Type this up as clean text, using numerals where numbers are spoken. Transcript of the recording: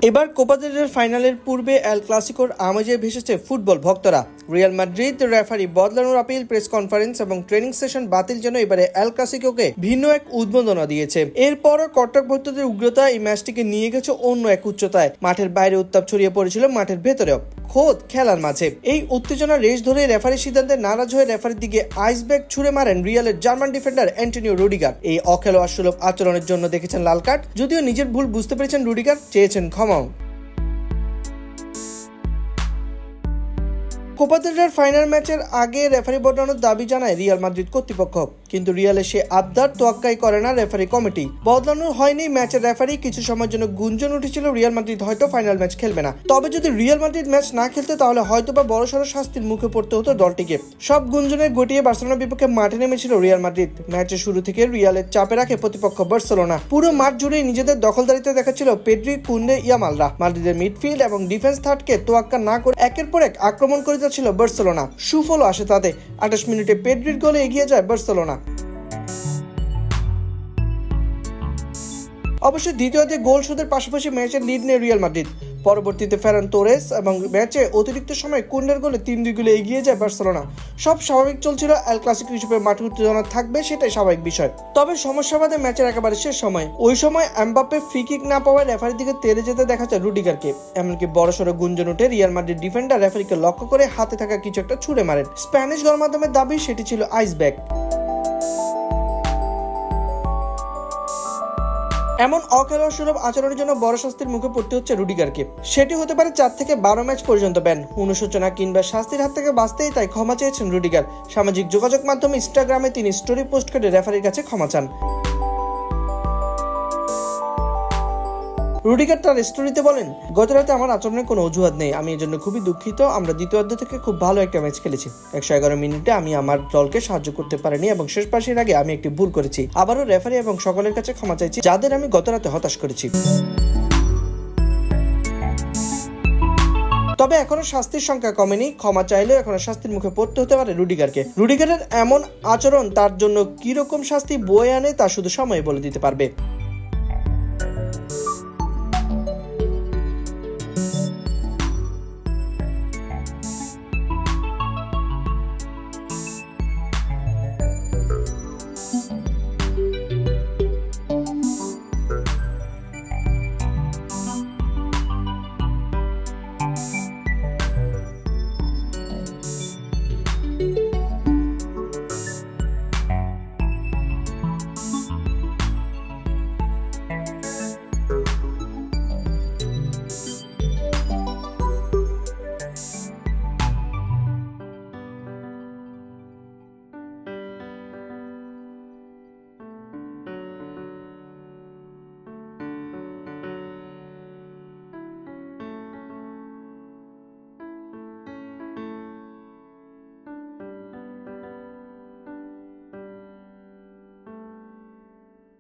এবার Copa del রের ফাইনালের পূর্বে এল ক্লাসিকোর আমেজে ভেসেছে ফুটবল ভক্তরা। রিয়াল মাদ্রিদ রেফারি বদলানোর আপিল, প্রেস কনফারেন্স এবং ট্রেনিং সেশন বাতিল যেন এবারে এল ক্লাসিকোকে ভিন্ন এক উদ্বোধনা দিয়েছে। এরপরও কটক ভক্তদের উগ্রতা এই ম্যাচটিকে নিয়ে গেছে অন্য এক উচ্চতায়। মাঠের বাইরে উত্তাপ ছড়িয়ে পড়েছিল মাঠের ভেতরেও, খোদ খেলার মাঝে। এই উত্তেজনার রেশ ধরে রেফারির সিদ্ধান্তে নারাজ হয়ে রেফারির দিকে আইস ব্যাগ ছুড়ে মারেন রিয়ালের জার্মান ডিফেন্ডার অ্যান্টনিও রুডিগার। এই অখেলোয়াড় সুলভ আচরণের জন্য দেখেছেন লাল কার্ড। যদিও নিজের ভুল বুঝতে পেরেছেন রুডিগার, চেয়েছেন ক্ষমাও। কোপা দেল রের ফাইনাল ম্যাচের আগে রেফারি বদলানোর দাবি জানায় রিয়াল মাদ্রিদ কর্তৃপক্ষ, কিন্তু রিয়ালের সে আবদার তোয়াক্কাই করে না রেফারি কমিটি। বদলানো হয়নি ম্যাচের রেফারি। কিছু সময়ের জন্য গুঞ্জন উঠেছিল রিয়াল মাদ্রিদ হয়তো ফাইনাল ম্যাচ খেলবে না। তবে যদি রিয়াল মাদ্রিদ ম্যাচ না খেলতে তাহলে হয়তোবা বড়সড় শাস্তির মুখে পড়তে হতো দলটিকে। সব গুঞ্জনের গটিয়ে বার্সেলোনার বিপক্ষে মাঠে নেমেছিল রিয়াল মাদ্রিদ। ম্যাচের শুরু থেকে রিয়ালের চাপে রাখে প্রতিপক্ষ বার্সেলোনা। পুরো মাঠ জুড়েই নিজেদের দখলদারিতে দেখাচ্ছিল পেড্রি, কুন্ডে, ইয়ামালরা। মাদ্রিদের মিডফিল্ড এবং ডিফেন্স থার্ডকে তোয়াক্কা না করে একের পর এক আক্রমণ করে যাচ্ছিল বার্সেলোনা। সুফলও আসে তাতে। 28 মিনিটে পেড্রির গোলে এগিয়ে যায় বার্সেলোনা। অবশ্য দ্বিতীয়ার্ধে গোল শোধের পাশাপাশি ম্যাচের লিড নেয় রিয়াল মাদ্রিদ। পরবর্তীতে ফেরান তোরেস এবং ম্যাচে অতিরিক্ত সময় কুন্ডের গোলে 3-2 গোলে এগিয়ে যায় বার্সেলোনা। সব স্বাভাবিক চলছিল। এল ক্লাসিকো হিসেবে মাঠে উত্তেজনা থাকবে, সেটাই স্বাভাবিক বিষয়। তবে সমস্যা বাদে ম্যাচের একেবারে শেষ সময় ওই সময় এমবাপ্পে ফ্রি কিক না পাওয়ায় রেফারির দিকে তেড়ে যেতে দেখা যায় রুডিগারকে। এমনকি বড়সড় গুঞ্জন উঠে রিয়াল মাদ্রিদ ডিফেন্ডার রেফারিকে লক্ষ্য করে হাতে থাকা কিছু একটা ছুড়ে মারেন। স্প্যানিশ গণমাধ্যমের দাবি সেটি ছিল আইস ব্যাগ। এমন অখেলোয়াড় সুলভ আচরণের জন্য বড় শাস্তির মুখে পড়তে হচ্ছে রুডিগারকে। সেটি হতে পারে 4 থেকে 12 ম্যাচ পর্যন্ত ব্যান, অনুশোচনা কিংবা শাস্তির হাত থেকে বাঁচতেই তাই ক্ষমা চেয়েছেন রুডিগার। সামাজিক যোগাযোগ মাধ্যম ইনস্টাগ্রামে তিনি স্টোরি পোস্ট করে রেফারির কাছে ক্ষমা চান। রুডিগার তার স্টোরিতে বলেন, গতরাতে আমার আচরণের কোনো অজুহাত নেই, আমি এজন্য খুবই দুঃখিত। আমরা দ্বিতীয়ার্ধ থেকে খুব ভালো একটা ম্যাচ খেলেছি। 111 মিনিটে আমি আমার দলকে সাহায্য করতে পারিনি এবং শেষ পাশের আগে আমি একটি ভুল করেছি। আবারও রেফারি এবং সকলের কাছে ক্ষমা চাইছি যাদের আমি গতরাতে হতাশ করেছি। তবে এখনো শাস্তির সংখ্যা কমেনি। ক্ষমা চাইলেও এখনো শাস্তির মুখে পড়তে হতে পারে রুডিগারকে। রুডিগারের এমন আচরণ তার জন্য কিরকম শাস্তি বয়ে আনে তা শুধু সময় বলে দিতে পারবে।